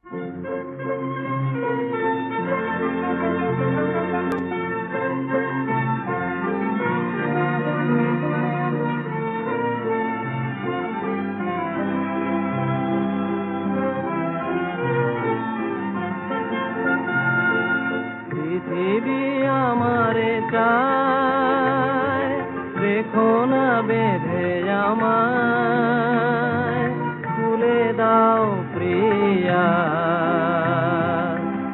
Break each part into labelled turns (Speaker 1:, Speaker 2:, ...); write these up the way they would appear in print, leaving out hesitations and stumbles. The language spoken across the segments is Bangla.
Speaker 1: পৃথিবী আমারে চায়, রেখো না বেঁধে আমায়, খুলে দাও প্রিয়া,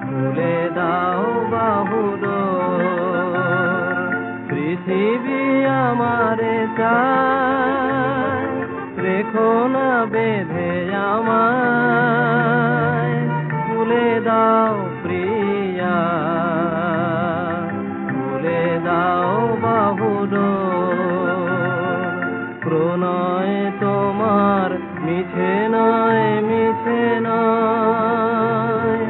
Speaker 1: খুলে দাও বাহুডোর। পৃথিবী আমারে চায়, রেখো না বেঁধে আমায়, খুলে দাও প্রিয়া, খুলে দাও বাহুডোর। প্রণয় তোমার মিছে নয়, মিছে নয়,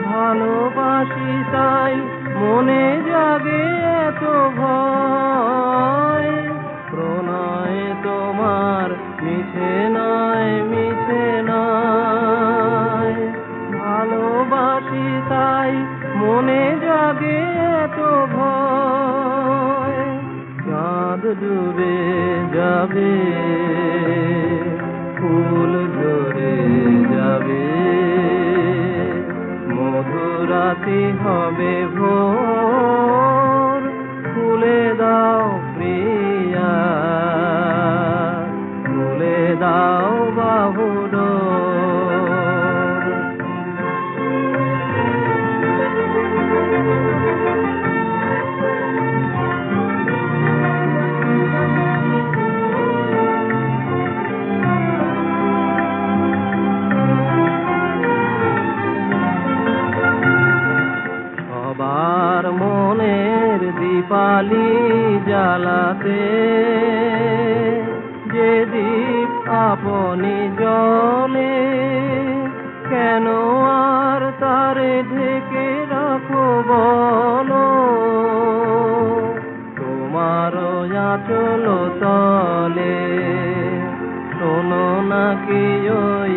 Speaker 1: ভালোবাসি তাই মনে জাগে এত ভয়। প্রণয় তোমার মিছে নয়, মিছে নয়, ভালোবাসি তাই মনে জাগে এত ভয়। চাঁদ ডুবে যাবে, ফুল ঝরে যাবে, মধুরাতি হবে ভোর, খুলে দাও প্রিয়া, খুলে দাও বাহুডোর। সবার মনের দীপালি জ্বালাতে, যে দীপ আপনি জ্বলে, কেন আর তারে ঢেকে রাখো বলো। তোমার আঁচল তলে শোনো নাকি ওই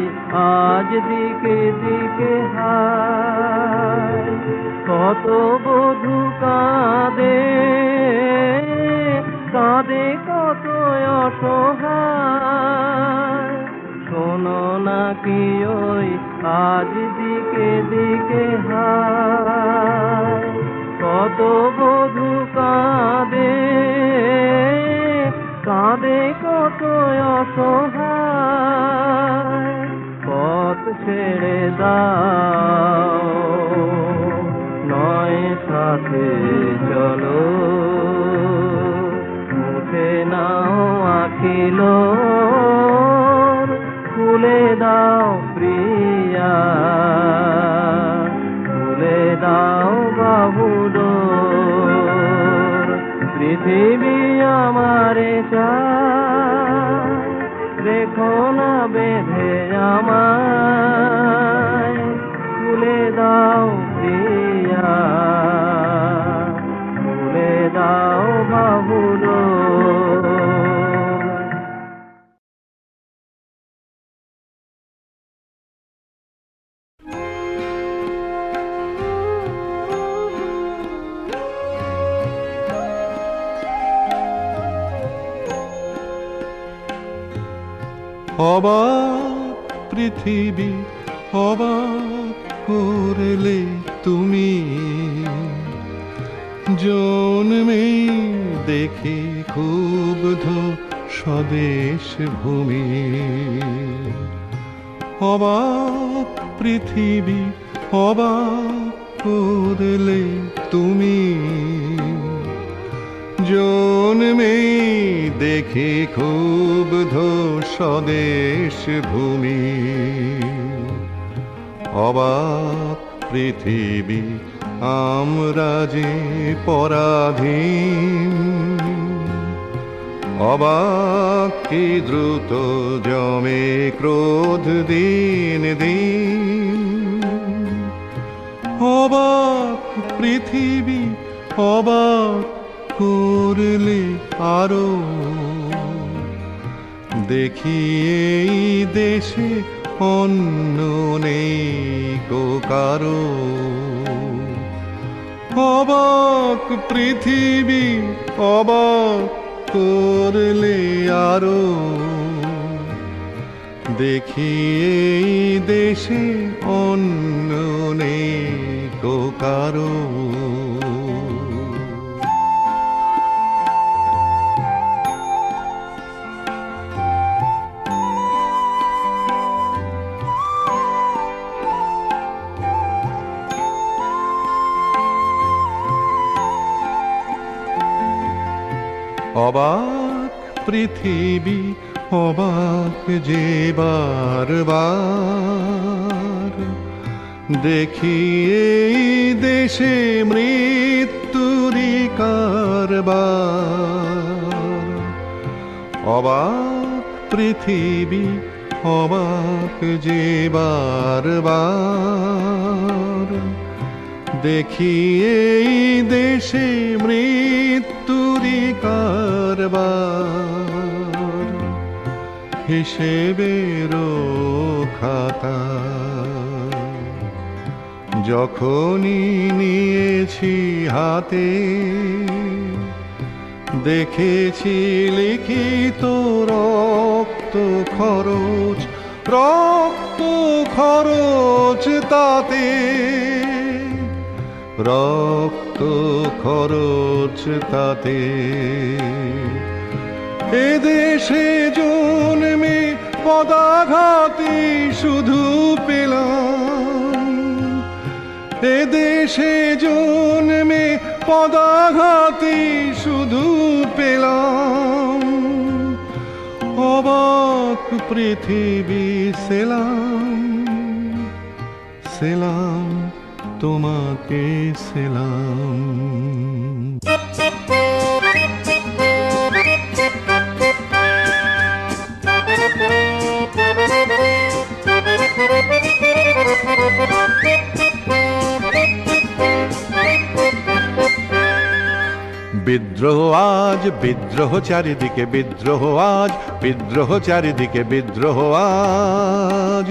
Speaker 1: আজ দিকে দিকে হায়। কত বধূ কাঁদে, কাঁদে কত অসহায়, শোনো নাকি ওই আজ দিকে দিকে হায়। কত বধূ কাঁদে, কাঁদে কত অসহায়, পথ ছেড়ে দাও নয় সাথে চলো, মুখে নাও আখিল, খুলে দাও প্রিয়া, খুলে দাও বাহুডোর। পৃথিবী আমারে চায়, রেখো না বেঁধে আমায়, খুলে দাও প্রিয়া, খুলে দাও বাহুডোর।
Speaker 2: অবাক পৃথিবী অবাক করলে তুমি, জন্মে দেখি ক্ষুব্ধ স্বদেশ ভূমি। অবাক পৃথিবী অবাক করলে তুমি, জন্মে দেখি ক্ষুব্ধ স্বদেশ ভূমি। অবাক পৃথিবী আমরা যে পরাধীন, অবাক কি দ্রুত জমে ক্রোধ দিন দিন। অবাক পৃথিবী অবাক করলে আরো, দেখি এই দেশে অন্য নেই কারো। অবাক পৃথিবী অবাক করলে আরো, দেখি এই দেশে অন্য নেই কো কারো। অবাক পৃথিবী অবাক যে বারবার, দেখি এই দেশে মৃত্যুরই কারবার। অবাক পৃথিবী অবাক যে বারবার, দেখি এই দেশে মৃত্যুরই কারবার। হিসেবেরও খাতা যখনই নিয়েছি হাতে, দেখেছি লিখিত রক্ত খরচ, রক্ত খরচ তাতে, রক্ত খরচ তাতে। এদেশে জন্মে পদাঘাতে শুধু পেলাম, এদেশে জন্মে পদাঘাতে শুধু পেলাম। অবাক পৃথিবী সেলাম, সেলাম তোমাকে সেলাম। বিদ্রোহ আজ বিদ্রোহ চারিদিকে, বিদ্রোহ আজ বিদ্রোহ চারিদিকে, বিদ্রোহ আজ।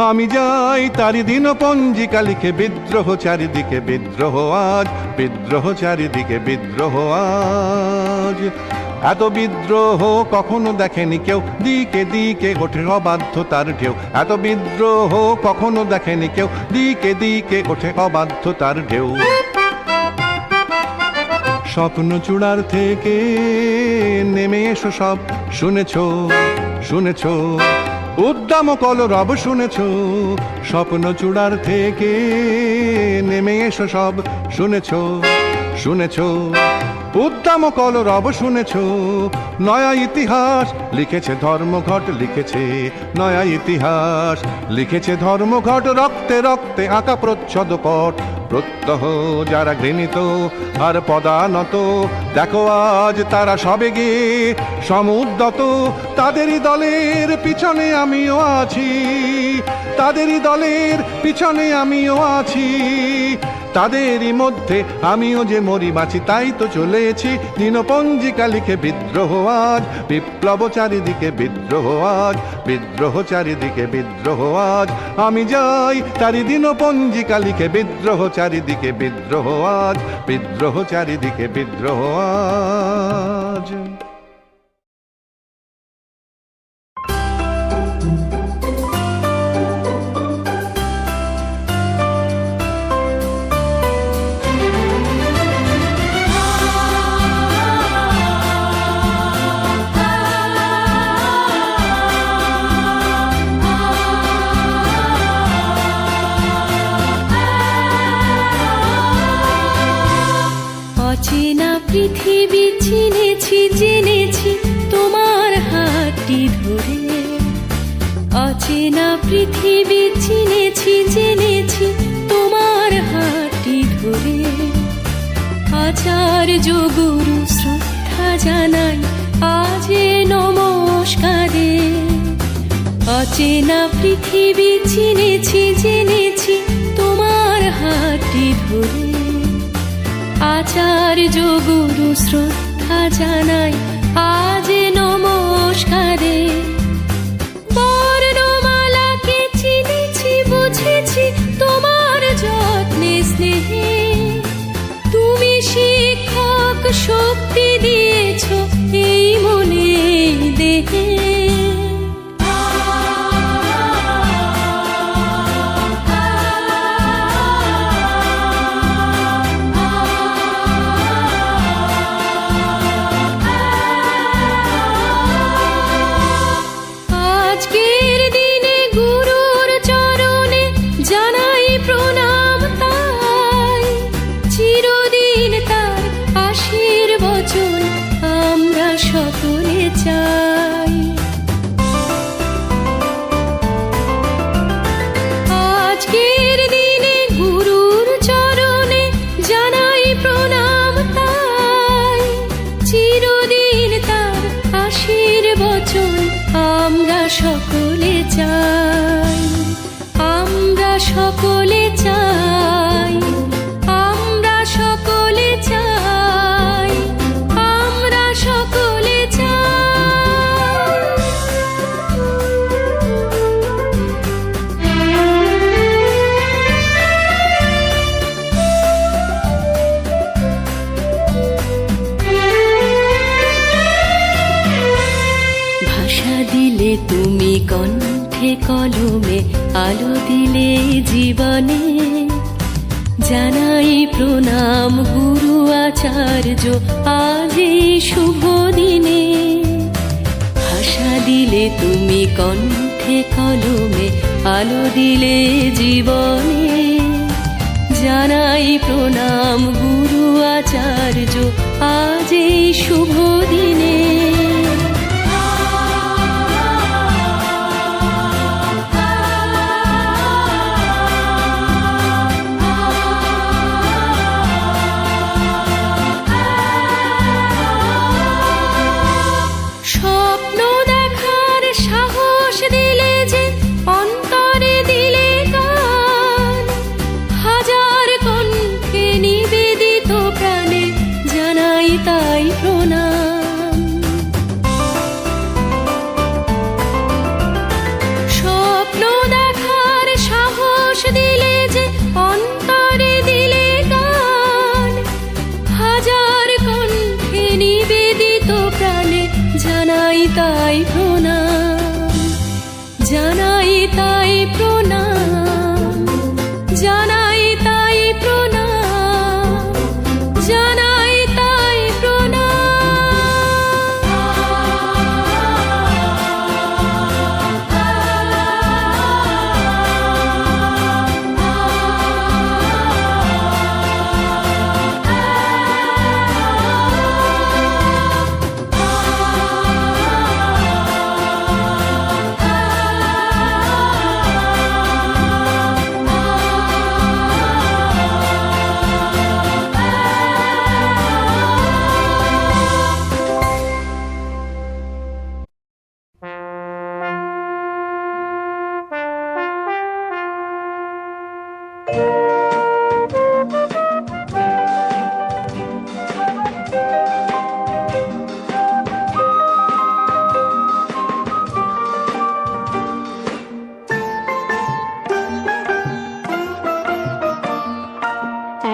Speaker 2: আমি যাই তারি দিন পঞ্জিকা লিখে, বিদ্রোহ চারিদিকে, বিদ্রোহ আজ বিদ্রোহ চারিদিকে, বিদ্রোহ আজ। এত বিদ্রোহ কখনো দেখেনি কেউ, দিকে দিকে ওঠে অবাধ্যতার ঢেউ। এত বিদ্রোহ কখনো দেখেনি কেউ, দিকে দিকে ওঠে অবাধ্যতার ঢেউ। স্বপ্ন চূড়ার থেকে নেমে এসো সব, শুনেছ শুনেছ উদ্দাম কলরব শুনেছ। স্বপ্ন চূড়ার থেকে নেমে এসো সব, শুনেছ শুনেছ উদ্দাম কলরব শুনেছ। নয়া ইতিহাস লিখেছে ধর্মঘট, লিখেছে নয়া ইতিহাস লিখেছে ধর্মঘট। রক্তে রক্তে আঁকা প্রচ্ছদ পট, প্রত্যহ যারা ঘৃণিত আর পদানত, দেখো আজ তারা সবে গিয়ে সমুদ্যত। তাদেরই দলের পিছনে আমিও আছি, তাদেরই দলের পিছনে আমিও আছি। তাদেরই মধ্যে আমিও যে মরি বাঁচি, তাই তো চলেছি দিনপঞ্জিকা লিখে। বিদ্রোহ আজ বিপ্লব চারিদিকে, বিদ্রোহ আজ বিদ্রোহ চারিদিকে, বিদ্রোহ আজ। আমি যাই তারি দিনপঞ্জিকা লিখে, বিদ্রোহ চারিদিকে, বিদ্রোহ আজ বিদ্রোহ চারিদিকে, বিদ্রোহ আজ।
Speaker 3: অচেনা পৃথিবী চিনেছি জেনেছি তোমার হাতটি ধরে। অচেনা পৃথিবী চিনেছি জেনেছি তোমার হাতটি ধরে। আচার্য গুরু শ্রদ্ধা জানাই আজ নমস্কারে। অচেনা পৃথিবী চিনেছি জেনেছি তোমার হাতটি ধরে। আচার্য গুরু শ্রদ্ধা জানাই আজ নমস্কারে। বর্ণমালাকে চিনেছি বুঝেছি তোমার স্নেহে তুমি শিক্ষক শক্তি দিয়েছ এই মনে এই দেহে। আজকের দিনে গুরুর চরণে জানাই প্রণাম তাই, চিরদিন তার আশীর্বচন আমরা সকলে চাই। আজকের দিনে গুরুর চরণে জানাই প্রণাম তাই, চিরদিন তার আশীর্বচন আমরা সকলে চাই। আমরা সকলে চাই, আমরা সকলে চাই, আমরা সকলে চাই। ভাষা দিলে তুমি কণ্ঠে কলমে, আলো দিলে জীবনে, জানাই প্রণাম গুরু আচার্য আজ এই শুভ দিনে। ভাষা দিলে তুমি কণ্ঠে কলমে, আলো দিলে জীবনে, জানাই প্রণাম গুরু আচার্য আজ এই শুভ দিনে। স্বপ্ন দেখার সাহস দিলে যে, অন্তরে দিলে গান, হাজার কণ্ঠে নিবেদিত প্রাণে জানাই তাই প্রণাম। স্বপ্ন দেখার সাহস দিলে যে, অন্তরে দিলে গান, হাজার কণ্ঠে নিবেদিত প্রাণে জানাই তাই প্রণাম। জানাই তাই প্রণাম, জানাই তাই প্রণাম, জানাই তাই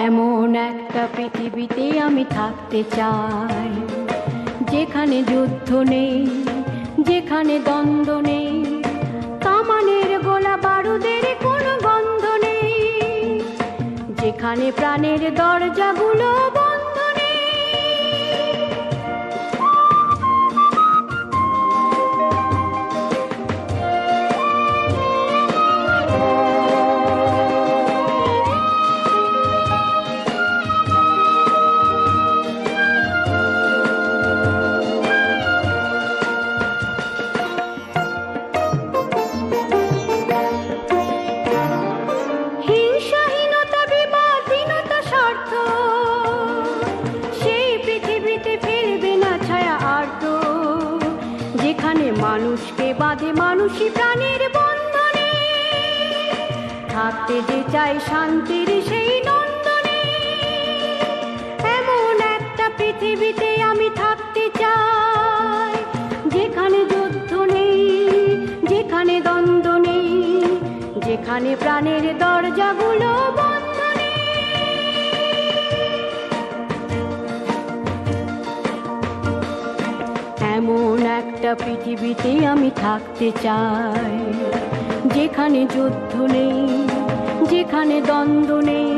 Speaker 4: এমন একটা পৃথিবীতে আমি থাকতে চাই, যেখানে যুদ্ধ নেই, যেখানে দ্বন্দ্ব নেই, কামানের গোলা বারুদের কোনো গন্ধ নেই, যেখানে প্রাণের দরজাগুলো বন্ধ নেই। হিংসাহীনতা, বিবাদহীনতা, স্বার্থ, সেই পৃথিবীতে ফেলবে না ছায়া আর্ত, যেখানে মানুষকে বাঁধে মানুষই প্রাণের বন্ধনে, থাকতে যে চাই শান্তির সেই নন্দনে। এমন একটা পৃথিবীতে আমি থাকতে চাই, যেখানে যুদ্ধ নেই, যেখানে দ্বন্দ্ব নেই, যেখানে প্রাণের দরজাগুলো বন্ধ নেই। একটা পৃথিবীতে আমি থাকতে চাই, যেখানে যুদ্ধ নেই, যেখানে দ্বন্দ্ব নেই,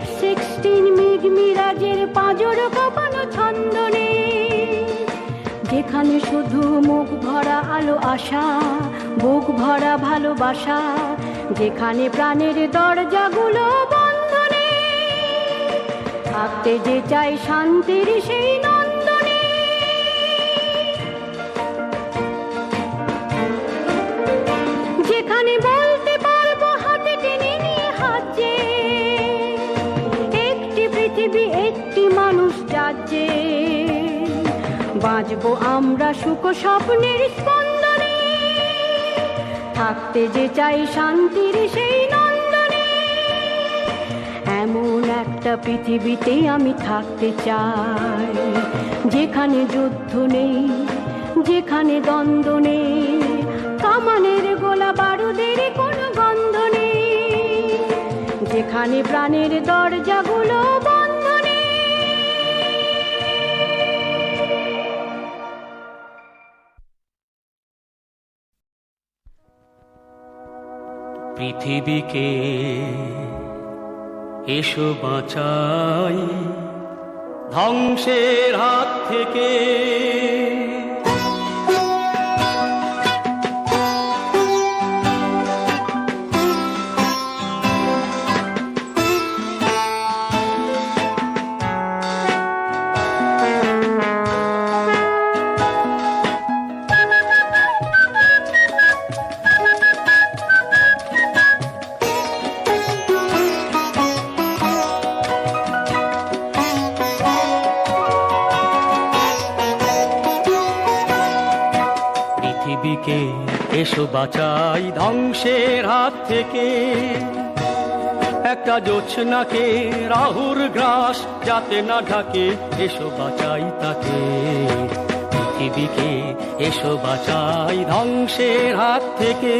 Speaker 4: F-16 মিগ মিরাজের পাঁজর কাঁপানো ছন্দ নেই, যেখানে শুধু মুখ ভরা আলো আশা, বুক ভরা ভালোবাসা, যেখানে প্রাণের দরজাগুলো বন্ধ নেই, থাকতে যে চাই শান্তির সেই নন্দনে। যেখানে বলতে পারবো হাতে টেনে নিয়ে হাত যে, একটি পৃথিবী একটি মানুষ রাজ্যে, বাঁচবো আমরা সুখ স্বপ্নের স্পন্দনে, থাকতে যে চাই শান্তির সেই নন্দনে। এমন একটা পৃথিবীতে আমি থাকতে চাই, যেখানে যুদ্ধ নেই, যেখানে দ্বন্দ্ব নেই, কামানের গোলা বারুদের কোনো গন্ধ নেই, যেখানে প্রাণের দরজাগুলো বন্ধ নেই।
Speaker 5: পৃথিবীকে এসো বাঁচাই ধ্বংসের হাত থেকে। পৃথিবীকে এসো বাঁচাই ধ্বংসের হাত থেকে, একটা জোছনাকে রাহুর গ্রাস যাতে না ঢাকে, এসো বাঁচাই তাকে। পৃথিবীকে এসো বাঁচাই ধ্বংসের হাত থেকে।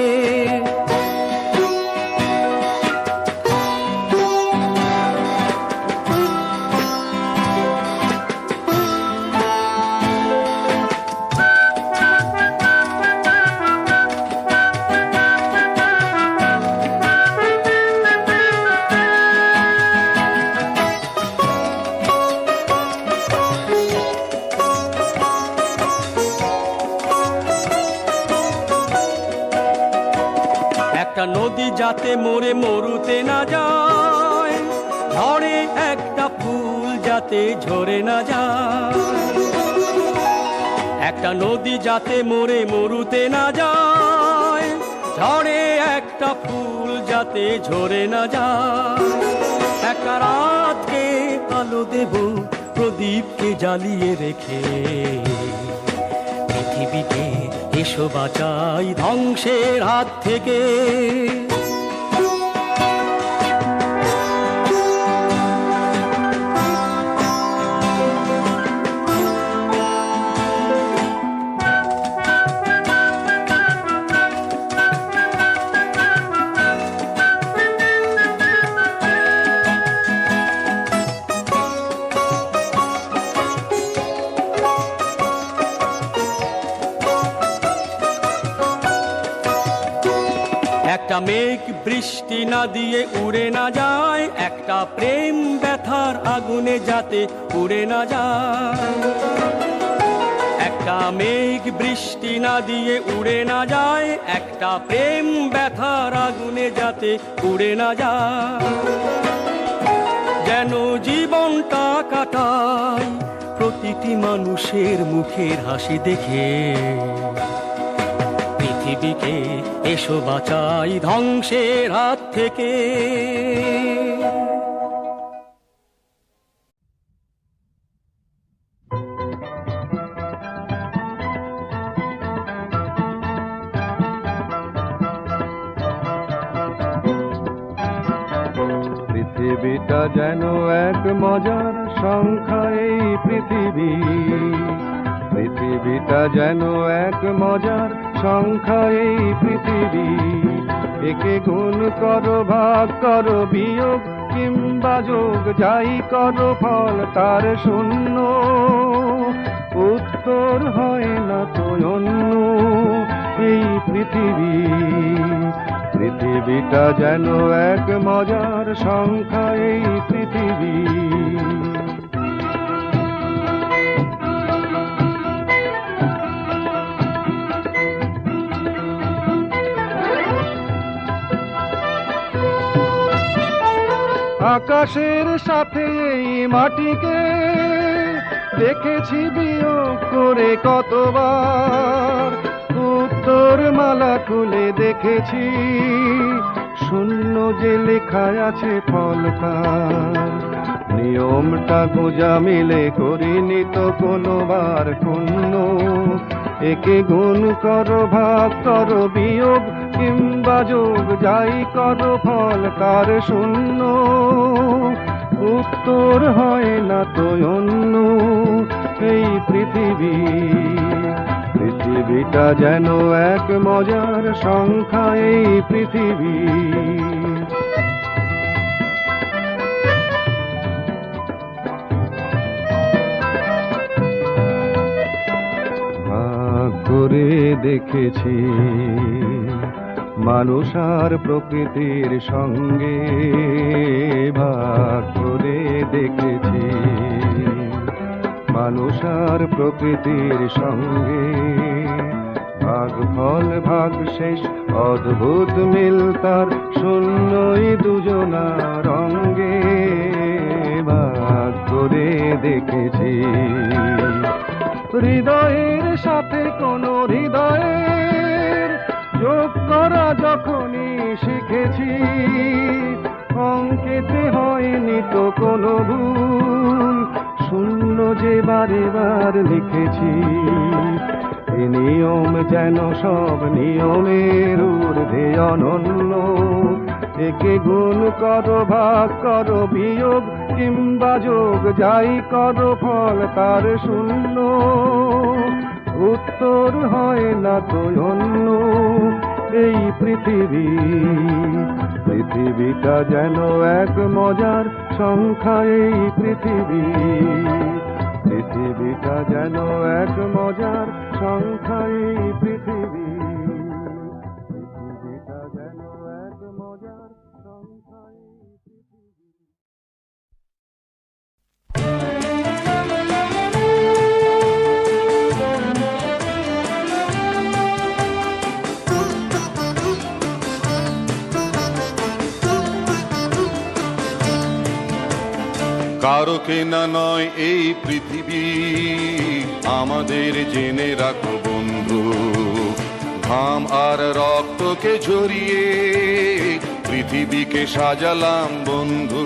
Speaker 5: একটা নদী যাতে মরে মরুতে না যায়, ঝড়ে একটা ফুল যাতে ঝরে না যায়। একটা নদী যাতে মরে মরুতে না যায়, ঝড়ে একটা ফুল যাতে ঝরে না যায়। একটা রাতকে আলো দেব প্রদীপকে জ্বালিয়ে রেখে, পৃথিবীকে এসো বাঁচাই ধ্বংসের হাত থেকে। একটা মেঘ বৃষ্টি না দিয়ে উড়ে না যায়, একটা প্রেম ব্যথার আগুনে যাতে উড়ে না যায়। একটা মেঘ বৃষ্টি না দিয়ে উড়ে না যায়, একটা প্রেম ব্যথার আগুনে যাতে উড়ে না যায়। যেন জীবনটা কাটাই প্রতিটি মানুষের মুখের হাসি দেখে, পৃথিবীকে এসো বাঁচাই ধ্বংসের হাত থেকে।
Speaker 2: পৃথিবীটা যেন এক মজার সংখ্যা, এই পৃথিবী। পৃথিবীটা যেন এক মজার সংখ্যা, এই পৃথিবী। একে গুণ করো, ভাগ করো, বিয়োগ কিংবা যোগ, যাই করো ফল তার শূন্য, উত্তর হয় না তো অন্য। এই পৃথিবীটা যেন এক মজার সংখ্যা, এই পৃথিবী। আকাশের সাথে এই মাটিকে দেখেছি বিয়োগ করে কতবার, উত্তর মালা খুলে দেখেছি শূন্য যে লেখা আছে ফল তার। নিয়মটা গোজা মিলে করিনি তো কোনোবার শূন্য, একে গুণ করো, ভাগ করো, বিয়োগ কিংবা যোগ, যাই করো ফল তার শূন্য, উত্তর হয় না তো অন্য। এই পৃথিবীটা যেন এক মজার সংখ্যা, এই পৃথিবী। ভাগ করে দেখেছি মানুষ আর প্রকৃতির সঙ্গে, ভাগ করে দেখেছি মানুষ আর প্রকৃতির সঙ্গে, ভাগ ফল ভাগ শেষ অদ্ভুত মিল তার, শূন্যই দুজনার অঙ্গে। ভাগ করে দেখেছি হৃদয়ের সাথে কোনো হৃদয়ের যোগ করা যখনই শিখেছি, অঙ্কেতে হয়নি তো কোনো ভুল, শূন্য যে বারে বার লিখেছি। এ নিয়ম যেন সব নিয়মের ঊর্ধ্বে অনন্য, একে গুণ করো, ভাগ করো, বিয়োগ কিংবা যোগ, যাই করো ফল তার শূন্য, উত্তর হয় না তো অন্য। এই পৃথিবীটা যেন এক মজার সংখ্যা, এই পৃথিবীটা যেন এক মজার সংখ্যা, এই পৃথিবীটা যেন এক মজার সংখ্যা, এই পৃথিবী।
Speaker 6: কারো কেনা নয় এই পৃথিবী, আমাদের জেনে রাখো বন্ধু, ঘাম আর রক্তকে ঝরিয়ে পৃথিবীকে সাজালাম বন্ধু।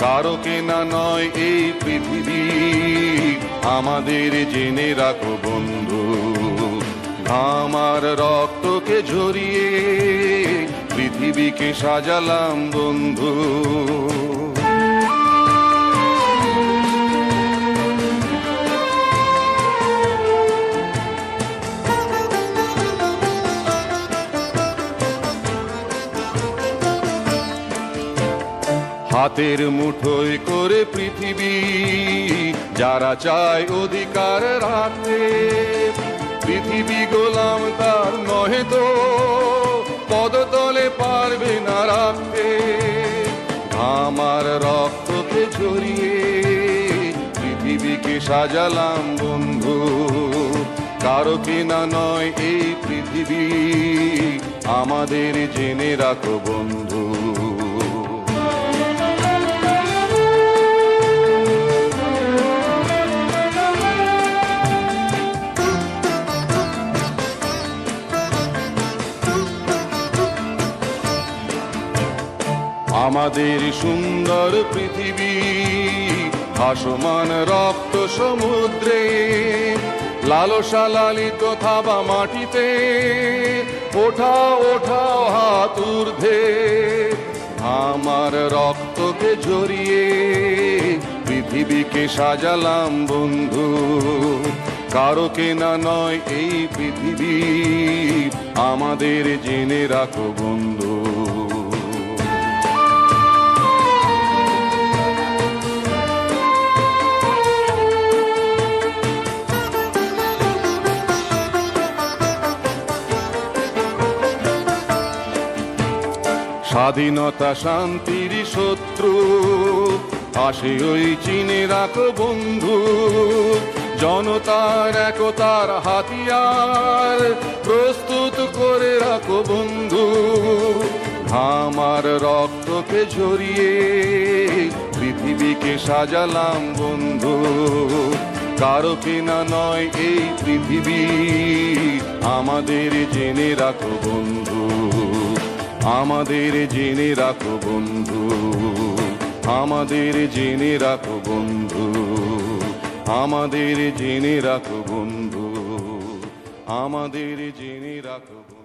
Speaker 6: কারো কেনা নয় এই পৃথিবী, আমাদের জেনে রাখো বন্ধু, ঘাম আর রক্তকে ঝরিয়ে পৃথিবীকে সাজালাম বন্ধু। হাতের মুঠোয় করে পৃথিবী যারা চায় অধিকার রাখতে, পৃথিবী গোলাম তার নহে তো পদতলে পারবে না রাখতে। আমার রক্তকে ঝরিয়ে পৃথিবীকে সাজালাম বন্ধু, কারো কেনা নয় এই পৃথিবী, আমাদের জেনে রাখো বন্ধু। আমাদের সুন্দর পৃথিবী ভাসমান রক্ত সমুদ্রে, লালসা লালিত থাবা মাটিতে, ওঠাও ওঠাও হাত ঊর্ধ্বে। আমার রক্তকে ঝরিয়ে পৃথিবীকে সাজালাম বন্ধু, কারো কেনা নয় এই পৃথিবী, আমাদের জেনে রাখো বন্ধু। স্বাধীনতা শান্তির শত্রু আসে ওই চিনে রাখো বন্ধু, জনতার একতার হাতিয়ার প্রস্তুত করে রাখো বন্ধু। আমার রক্তকে ঝরিয়ে পৃথিবীকে সাজালাম বন্ধু, কারো কেনা নয় এই পৃথিবী, আমাদের জেনে রাখো বন্ধু, আমাদের জেনে রাখো বন্ধু, আমাদের জেনে রাখো বন্ধু, আমাদের জেনে রাখো বন্ধু, আমাদের জেনে রাখো বন্ধু।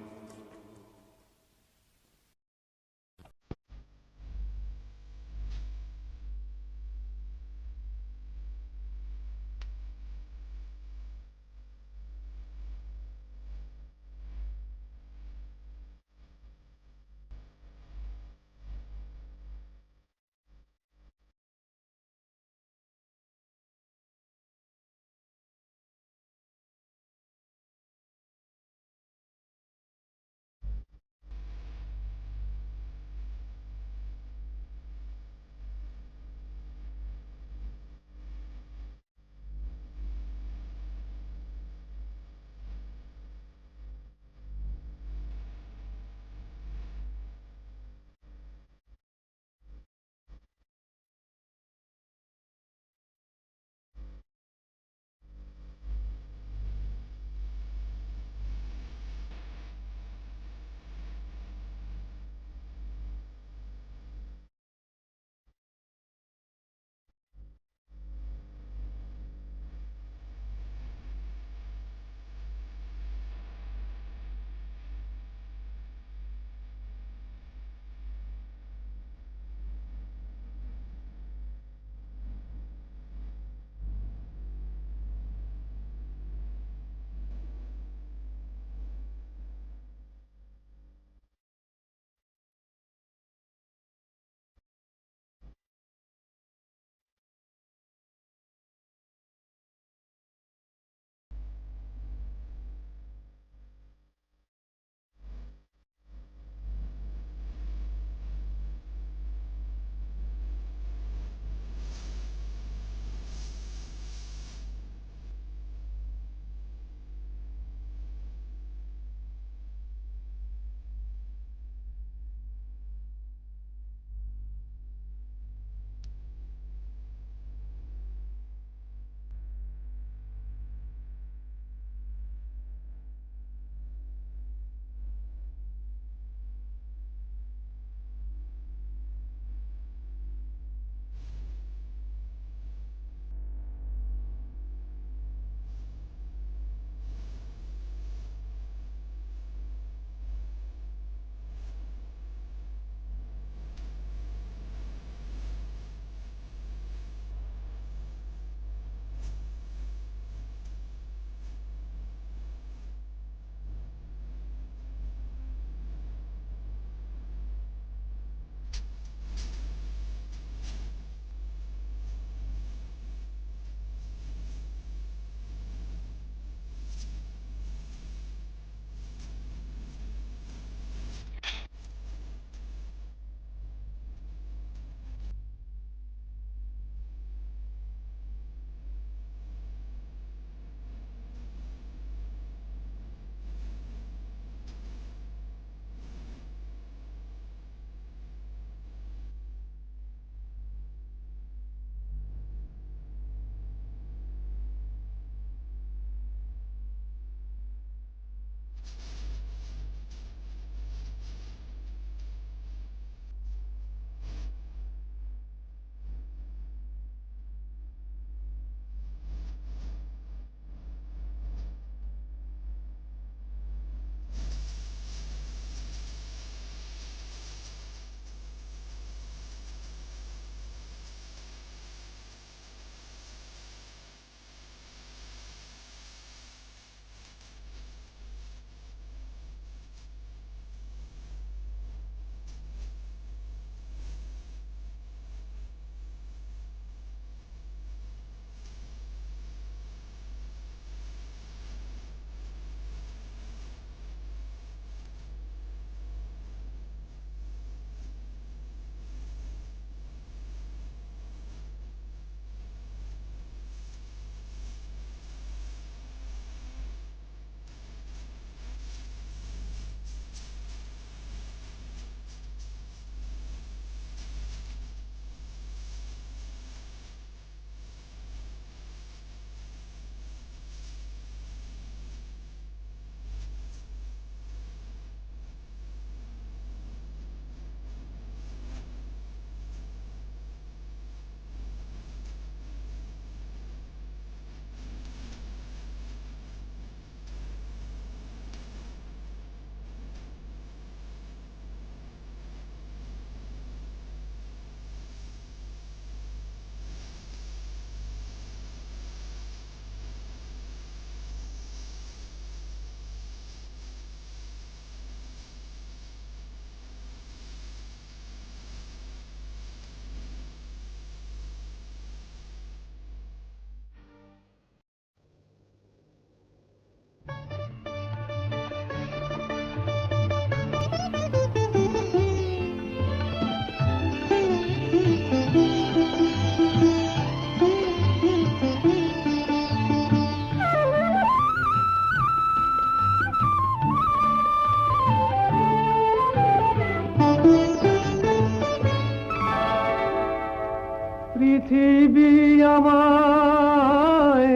Speaker 1: পৃথিবী আমায়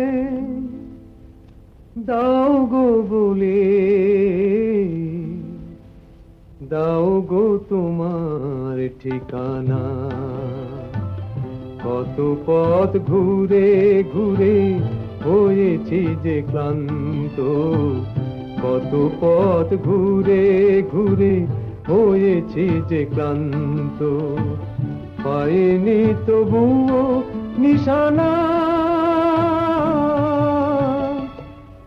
Speaker 1: দাও গো বলে, দাও গো তোমার ঠিকানা। কত পথ ঘুরে ঘুরে হয়েছি যে ক্লান্ত, কত পথ ঘুরে ঘুরে হয়েছি যে ক্লান্ত, পাইনি তবুও নিশানা।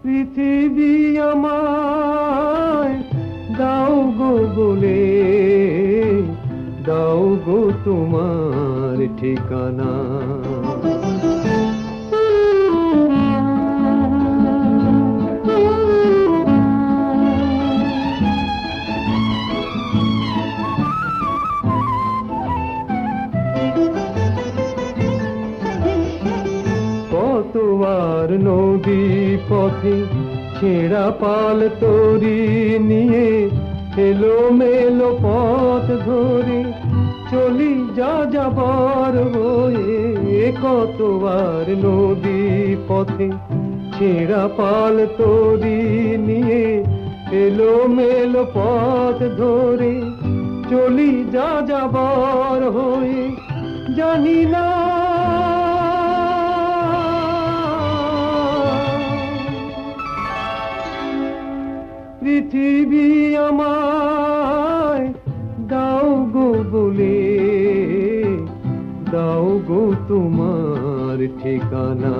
Speaker 1: পৃথিবী আমায় দাও গো বলে, দাও গো তোমার ঠিকানা। কতবার নদী পথে ছেঁড়া পাল তরি নিয়ে এলো মেলো পথ ধরে চলি যা যাবার হয়ে। কতবার নদী পথে ছেঁড়া পাল তরি নিয়ে এলো মেলো পথ ধরে চলি যা যাবার হয়ে। জানি না পৃথিবী আমায় দাও গো বলে, দাও গো তোমার ঠিকানা।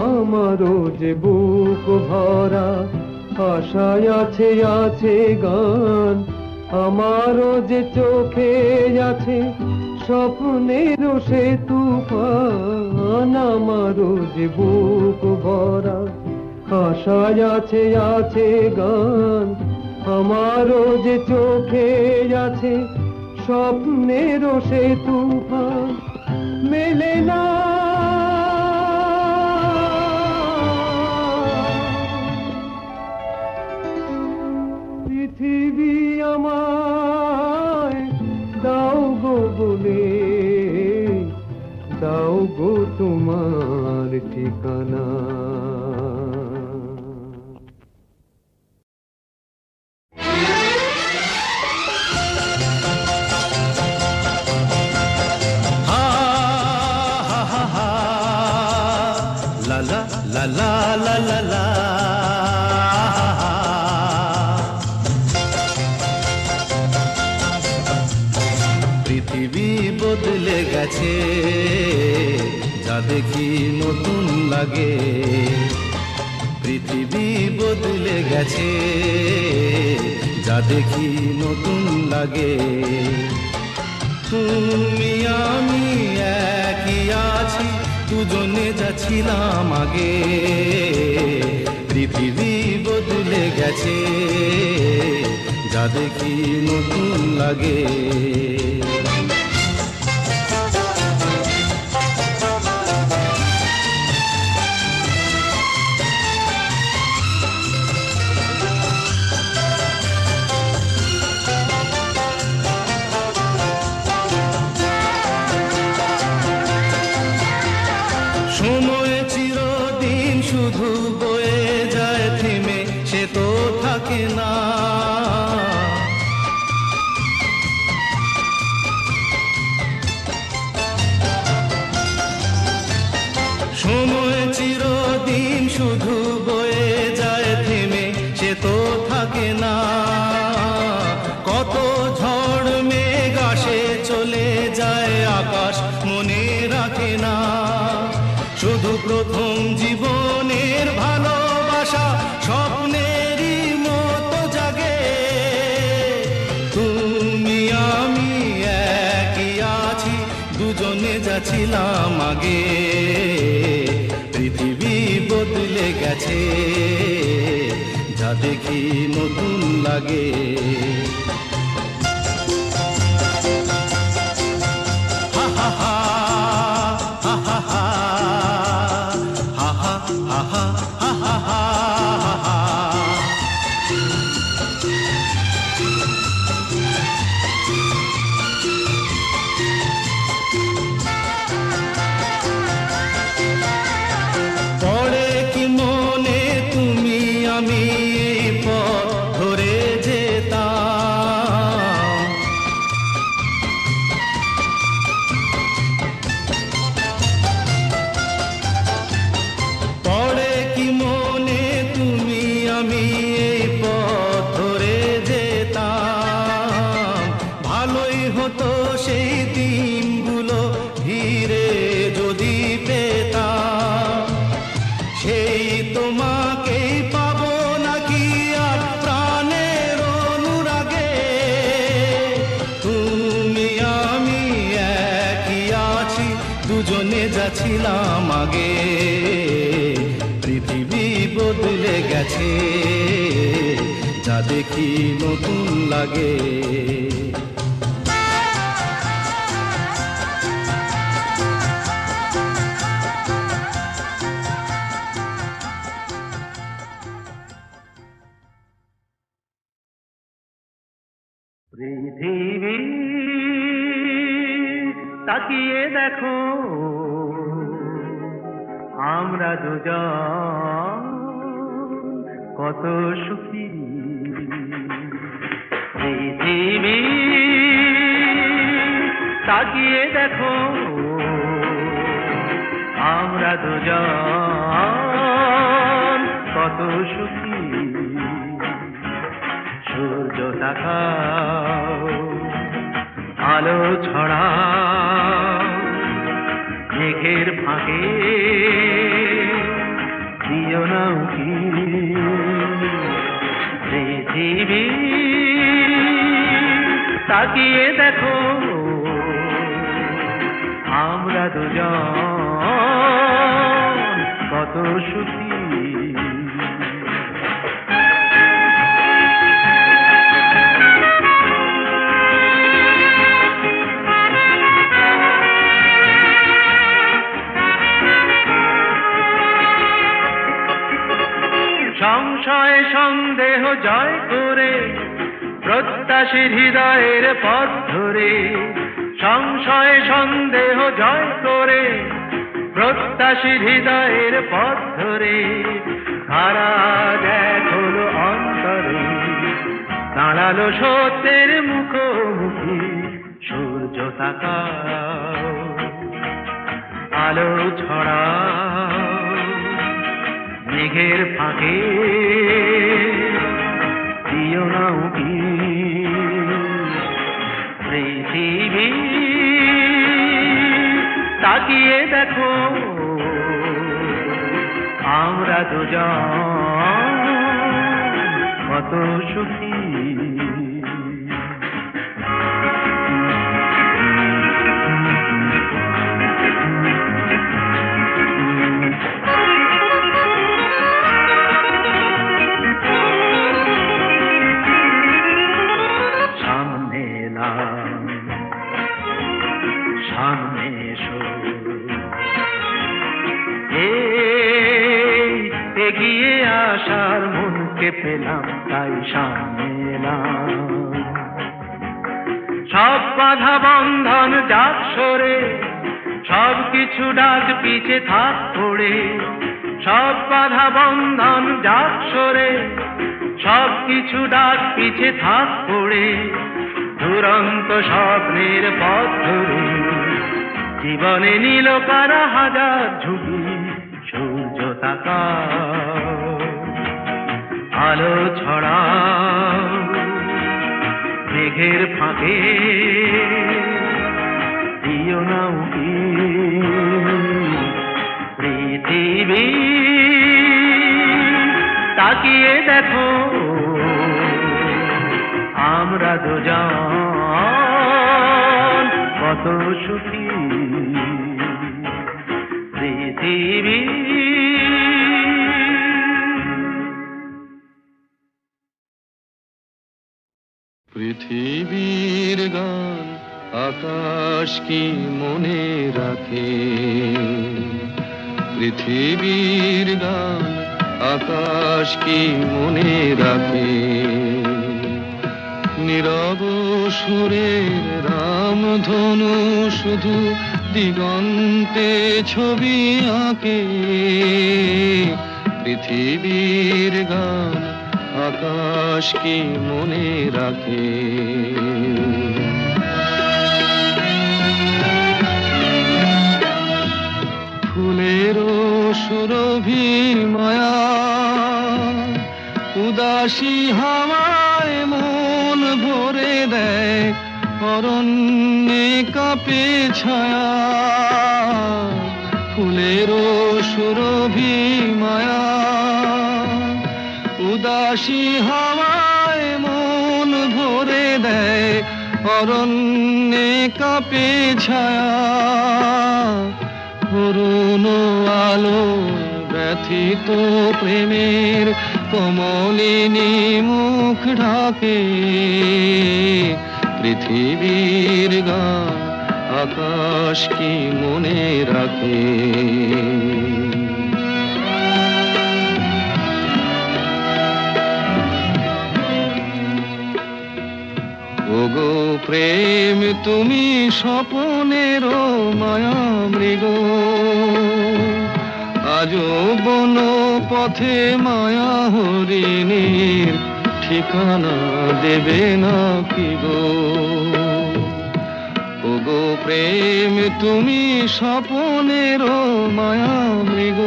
Speaker 1: আমারও যে বুক ভরা আশায় আছে আছে গান, আমারও যে চোখে আছে স্বপ্নের সে তুফান। আমারও যে বুক ভরা আশায় আছে আছে গান, আমারও যে চোখে আছে স্বপ্নের সে তুফান। মেলে না পৃথিবী আমায় দাও গো বলে, দাও গো তোমার ঠিকানা।
Speaker 2: লা লা লা লা লা লা লা। পৃথিবী বদলে গেছে, যা দেখি নতুন লাগে। পৃথিবী বদলে গেছে, যা দেখি নতুন লাগে। তুমি আমি একই আছি, দুজনে যাচ্ছিলাম আগে। পৃথিবী বদলে গেছে, যা দেখি নতুন লাগে। সময় চিরদিন শুধু বয়ে যায় থেমে, সে তো থাকে না। সময় চিরদিন শুধু বয়ে যায় থেমে, সে তো থাকে না। কত ঝড় মেঘ আসে চলে যায়, আকাশ মনে রাখে না। শুধু প্রথম জীবনের ভালোবাসা স্বপ্নেরই মতো জাগে। তুমি আমি একই আছি, দুজনে যাচ্ছিলাম আগে। পৃথিবী বদলে গেছে, যা দেখি নতুন লাগে। হা হা হা হা হা হা।
Speaker 7: সেই দিনগুলো ধীরে যদি পেতাম, সেই তোমাকেই পাবো নাকি আর প্রাণের অনুরাগে। তুমি আমি একই আছি, দুজনে যাচ্ছিলাম আগে। পৃথিবী বদলে গেছে, যা দেখি নতুন লাগে। পৃথিবী তাকিয়ে দেখো, আমরা দুজন কত সুখী। পৃথিবী তাকিয়ে দেখো, আমরা দুজন কত সুখী। সূর্য তাকাও, আলো ছড়াও, মেঘের ফাঁকে দিও না উঁকি। পৃথিবী তাকিয়ে দেখো, আমরা দুজন কত সুখী। সংশয় সন্দেহ জয় করে প্রত্যাশীর হৃদয়ের পথ ধরে। সংশয় সন্দেহ জয় করে প্রত্যাশীর হৃদয়ের পথ ধরে। ধারা দেখো অন্তরে, দাঁড়ালো সত্যের মুখোমুখি। সূর্য তাকাও, আলো ছড়াও, মেঘের ফাঁকে দিও না উঁকি। পৃথিবী তাকিয়ে দেখো, আমরা দুজন কত সুখী। এগিয়ে আসার মনকে পেলাম, তাই সামনে এলাম। সব বাধা বন্ধন যাক সরে, সব কিছু ডাক পিছে থাক পড়ে। সব বাধা বন্ধন যাক সরে, সব কিছু ডাক পিছে থাক পড়ে। দুরন্ত স্বপ্নের পথ ধরে জীবনে নীল কারা হাজার ঝুঁকি। সূর্য তাকাও, আলো ছড়াও, মেঘের ফাঁকে দিও না উঁকি। পৃথিবী তাকিয়ে দেখো, আমরা দুজন কত সুখী। পৃথিবী
Speaker 1: পৃথিবীর গান আকাশ কি মনে রাখে। পৃথিবীর গান আকাশ কি মনে রাখে। নীরব সুরের রামধনু শুধু দিগন্তে ছবি আঁকে। পৃথিবীর গান আকাশ কি মনে রাখে। ফুলেরও সুরভি মায়া উদাসী হাওয়ায় মন ভরে দেয়। অরণ্যে কাপে ছায়া ফুলেরও সুরভি মায়া উদাসী হাওয়ায় মন ভরে দেয় অরণ্যে কাপে ছায়া করুণ আলো ব্যথিত প্রেমের কমলিনী মুখ ঢাকে পৃথিবীর গান আকাশ কি মনে রাখে ওগো প্রেম তুমি স্বপনের মায়া মৃগ আজো বন পথে মায়া হরিণীর ঠিকানা দেবে না কি গো ওগো প্রেম তুমি স্বপনের মায়া মৃগ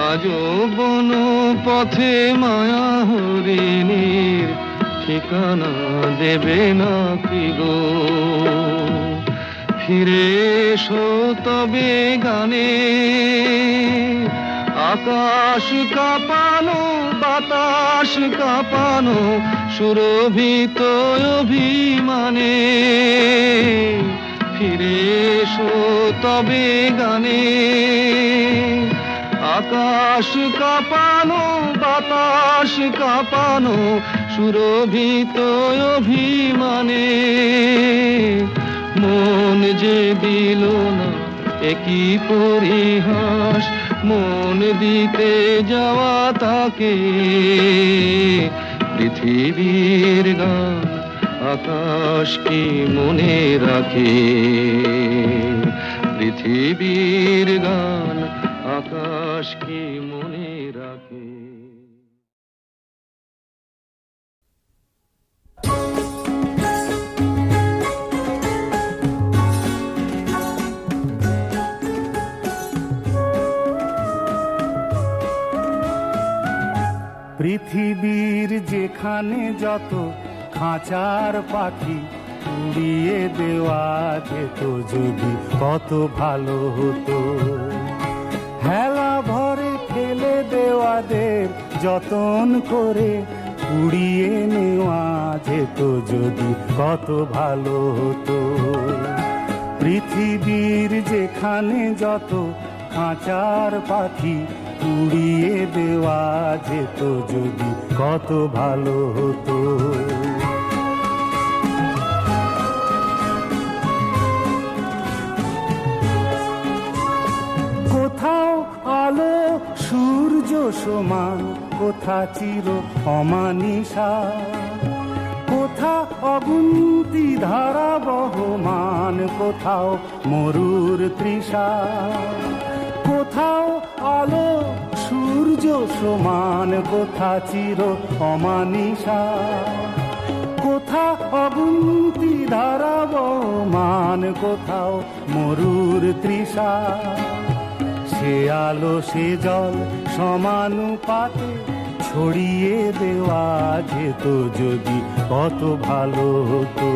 Speaker 1: আজো বন পথে মায়া হরিণীর ঠিকানা দেবে না কি গো ফিরে এসো তবে গানে আকাশ কাঁপানো বাতাস কাঁপানো সুরভিত অভিমানে ফিরে এসো তবে গানে আকাশ কাঁপানো বাতাস কাঁপানো সুরভিত অভিমানে মন যে দিল না একই পরিহাস মন দিতে যাওয়া তাকে পৃথিবীর গান আকাশ কি মনে রাখে পৃথিবীর গান আকাশ কি মনে রাখে
Speaker 8: পৃথিবীর যেখানে যত খাঁচার পাখি উড়িয়ে দেওয়া যেত যদি কত ভালো হতো হেলা ভরে ফেলে দেওয়াদের যতন করে উড়িয়ে নেওয়া যেত যদি কত ভালো হতো পৃথিবীর যেখানে যত খাঁচার পাখি উড়িয়ে দেওয়া যেত যদি কত ভালো হতো কোথাও আলো সূর্য সমান কোথা চির অমানিসা কোথা অগুন্তি ধারা বহমান কোথাও মরুর তৃষা কোথাও আলো সূর্য সমান কোথা চির অমানিসা কোথা অগুন্তি ধারা বহমান কোথাও মরুর তৃষা সে আলো সে জল সমানুপাতে ছড়িয়ে দেওয়া যেত যদি কত ভালো হতো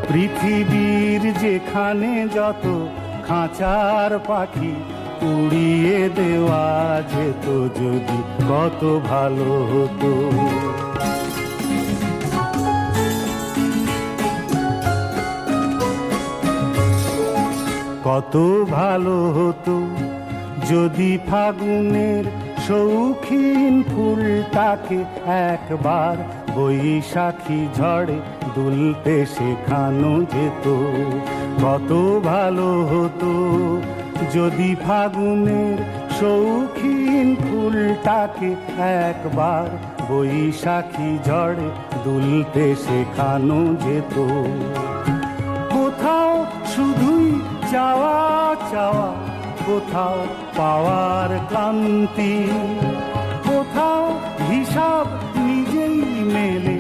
Speaker 8: পৃথিবীর যেখানে যত খাঁচার পাখি উড়িয়ে দেওয়া যেত যদি কত ভালো হতো কত ভালো হতো যদি ফাগুনের শৌখিন ফুলটাকে একবার বৈশাখী ঝড়ে দুলতে শেখানো যেত কত ভালো হতো যদি ফাগুনের শৌখিন ফুলটাকে একবার বৈশাখী ঝড়ে দুলতে শেখানো যেত কোথাও শুধুই চাওয়া চাওয়া কোথাও পাওয়ার ক্লান্তি কোথাও হিসাব নিজেই মেলে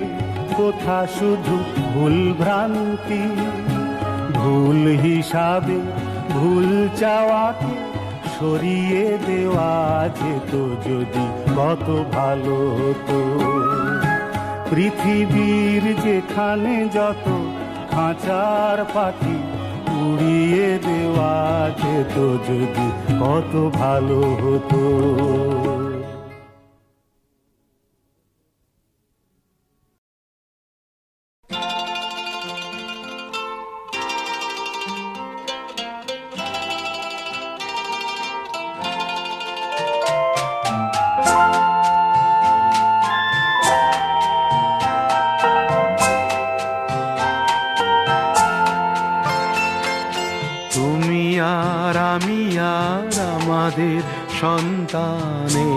Speaker 8: কোথা শুধু ভুল ভ্রান্তি ভুল হিসাবে ভুল চাওয়াকে সরিয়ে দেওয়া যেত যদি কত ভালো হতো পৃথিবীর যেখানে যত খাঁচার পাখি উড়িয়ে দেওয়া যেত যদি কত ভালো হতো।
Speaker 9: তুমি আর আমি আর আমাদের সন্তানে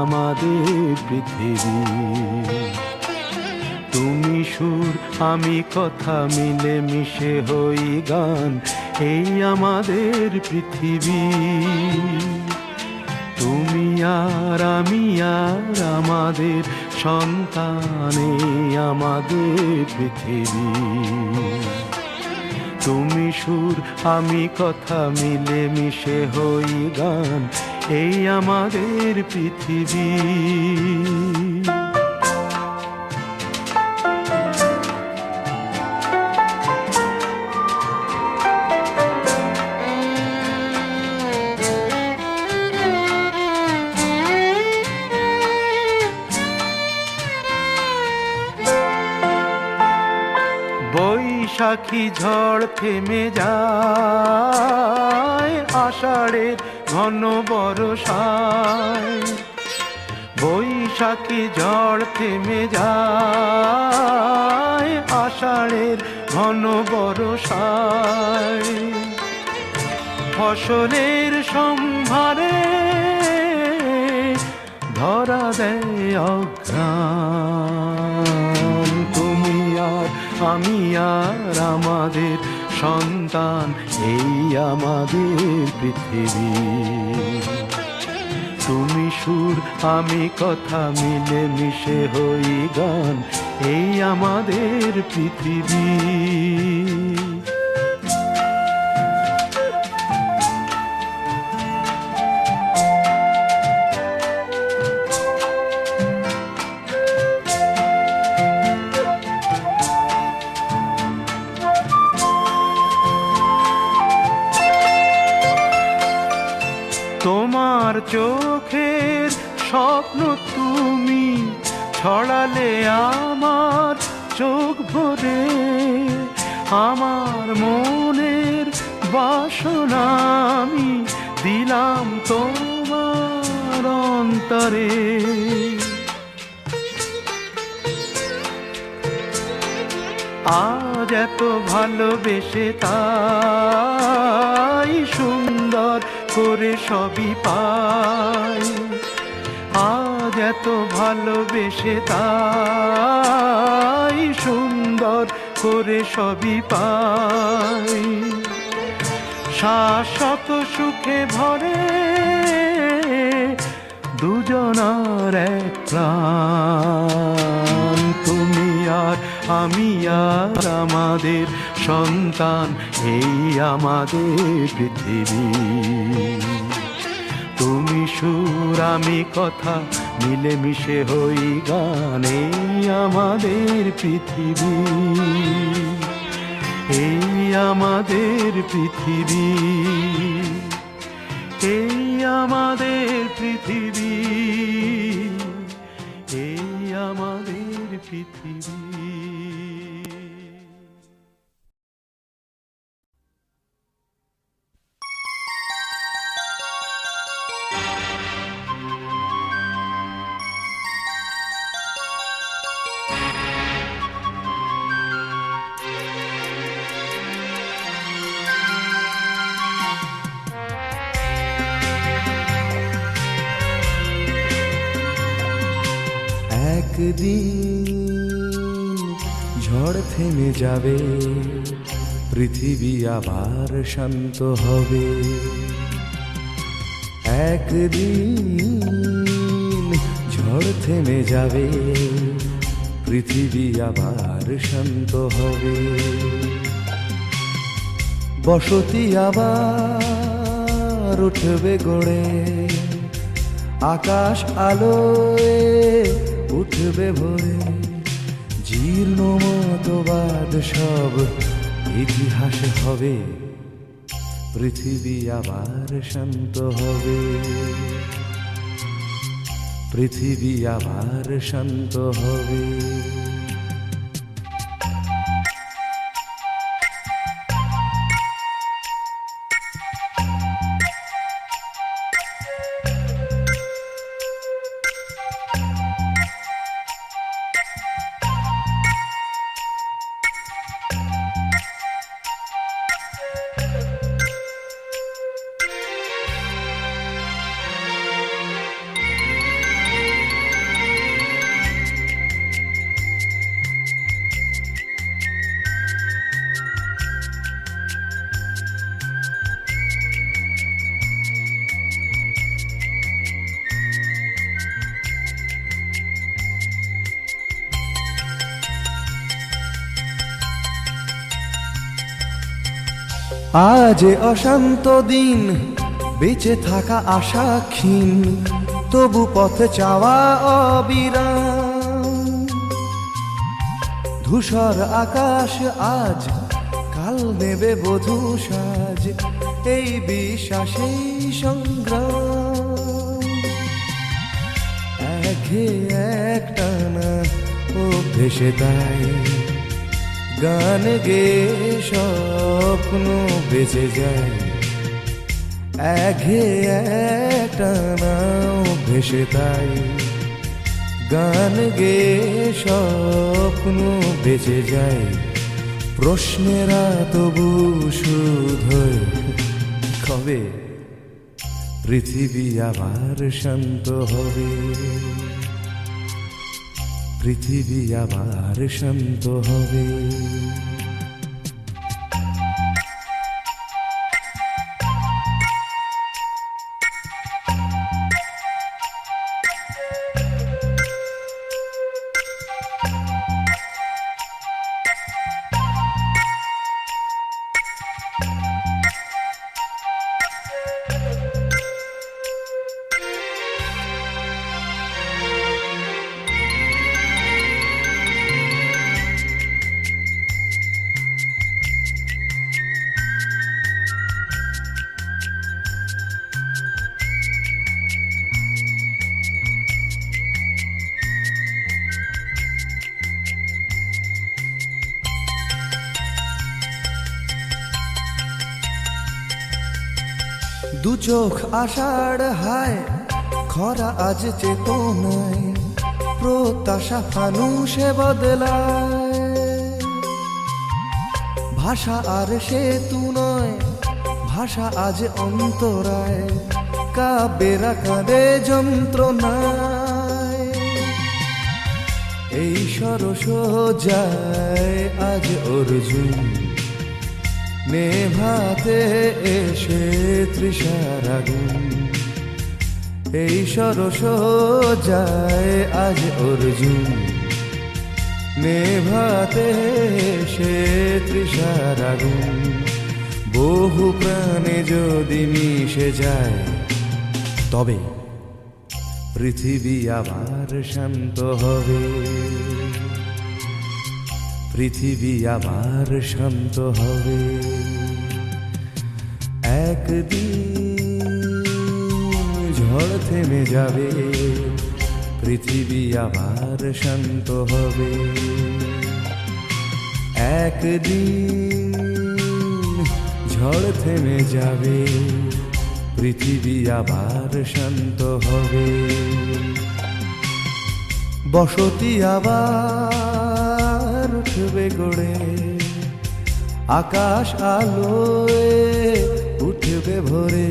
Speaker 9: আমাদের পৃথিবী, তুমি সুর আমি কথা মিলে মিশে হই গান, এই আমাদের পৃথিবী। তুমি আর আমি আর আমাদের সন্তানে আমাদের পৃথিবী, তুমি সুর আমি কথা মিলে মিশে হই গান, এই আমাদের পৃথিবী। বৈশাখী ঝড় থেমে যায় আষাঢ়ের ঘন বর্ষায়, বৈশাখী ঝড় থেমে যায় আষাঢ়ের ঘন বর্ষায়, ফসলের সম্ভারে ধরা দেয় অঘ্রাণ। তুমি আর আমি আর আমাদের সন্তান, এই আমাদের পৃথিবী, তুমি সুর আমি কথা মিলে মিশে হই গান, এই আমাদের পৃথিবী। তোমার চোখের স্বপ্ন তুমি ছড়ালে আমার চোখ ভরে, আমার মনের বাসনা আমি দিলাম তোমার অন্তরে। আজ এত ভালোবেসে তাই সুন্দর করে সবই পাই, আজ এত ভালোবেসে তাই সুন্দর করে সবই পাই, শাশ্বত সুখে ভরে দুজনার এক প্রাণ। তুমি আর আমি আর আমাদের সন্তান, এই আমাদের পৃথিবী, তুমি সুর আমি কথা মিলে মিশে হই গান, এই আমাদের পৃথিবী, এই আমাদের পৃথিবী, এই আমাদের পৃথিবী, এই আমাদের পৃথিবী।
Speaker 10: একদিন ঝড় থেমে যাবে, পৃথিবী আবার শান্ত হবে। একদিন ঝড় থেমে যাবে, পৃথিবী আবার শান্ত হবে। বসতি আবার উঠবে গড়ে, আকাশ আলোয় উঠবে ভরে। জীর্ণ মতবাদ সব ইতিহাস হবে, পৃথিবী আবার শান্ত হবে, পৃথিবী আবার শান্ত হবে। আজ অশান্ত দিন, বেঁচে থাকা আশা ক্ষীণ, তবু পথ চাওয়া অবিরাম। ধূসর আকাশ আজ, কাল নেবে বধূ সাজ, এই বিশ্বাসেই সংগ্রাম। একে একটানা অভ্যেসে তাই গান গে স্বপ্ন বেঁচে যায়। একে একটানা অভ্যেসে তাই গান গে স্বপ্ন বেঁচে যায়। প্রশ্নেরা তবু শুধোয়, কবে পৃথিবী আবার শান্ত হবে, পৃথিবী আবার শান্ত হবে। দু চোখ আষাঢ় হায়, খরা আজ চেতনায়, প্রত্যাশা ফানুষে বদলায়। ভাষা আর সেতু নয়, ভাষা আজ অন্তরায়, কাব্যেরা কাঁদে যন্ত্রণায়। এই সরস যায় আজ অর্জুন, নেভাতে এসে তৃষার আগুন। এই সরস যায় আজ অর্জুন, নেভাতে এসে তৃষার আগুন। বহু প্রাণে যদি মিশে যায়, তবে পৃথিবী আবার শান্ত হবে, পৃথিবী আবার শান্ত হবে। একদিন ঝড় থেমে যাবে, পৃথিবী আবার শান্ত হবে। একদিন ঝড় থেমে যাবে, পৃথিবী আবার শান্ত হবে। বসতি আবার উঠবে গড়ে, আকাশ আলোয় উঠবে ভরে।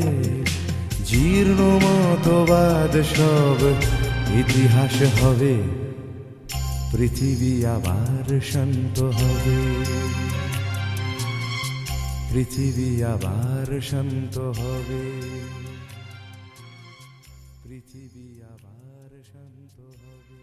Speaker 10: জীর্ণ মতবাদ সব ইতিহাস হবে, পৃথিবী আবার শান্ত হবে, পৃথিবী আবার শান্ত হবে, পৃথিবী আবার শান্ত হবে।